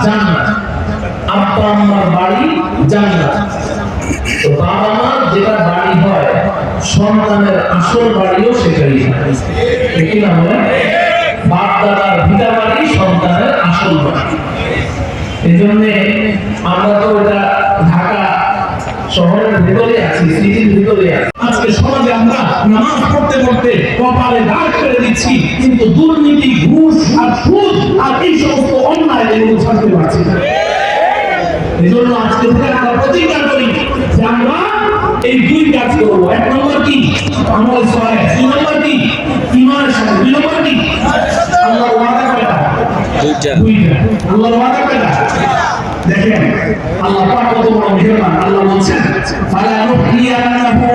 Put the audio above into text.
জান্নাত। আব্বা আম্মার বাড়ি জান্নাত। তো বাবা মা যেটা বাড়ি হয় সন্তানের আসল বাড়িও সেটাই ঠিক না বলে? বাপ দাদার ভিটা বাড়ি সন্তানের আসল বাড়ি। এই জন্য আমরা তো এটা ঢাকা শহরের ভিতরে আছি, সিটির ভিতরে আছি। আজকে সমাজে আমরা নামাজ পড়তে পড়তে কপালে দাগ করে দিচ্ছি, কিন্তু দুর্নীতি, ঘুষ আর সুদ আর এই সমস্ত অন্যায় এগুলো ছাড়তে পারছি না। এই জন্য আজকে থেকে আমরা প্রতিজ্ঞা করি যে আমরা এই দুই কাজ করবো। এক নম্বর কি? আমল সালেহ। দুই নম্বর কি? ঈমানের সাথে। দুই নম্বর কি? আল্লাহর ওয়াদা কয়টা? দুইটা। আল্লাহর ওয়াদা কয়টা? দেখেন আল্লাহ পাক কত বড় মেহেরবান। আল্লাহ বলছেন ফালা নুহিয়ান্নাহু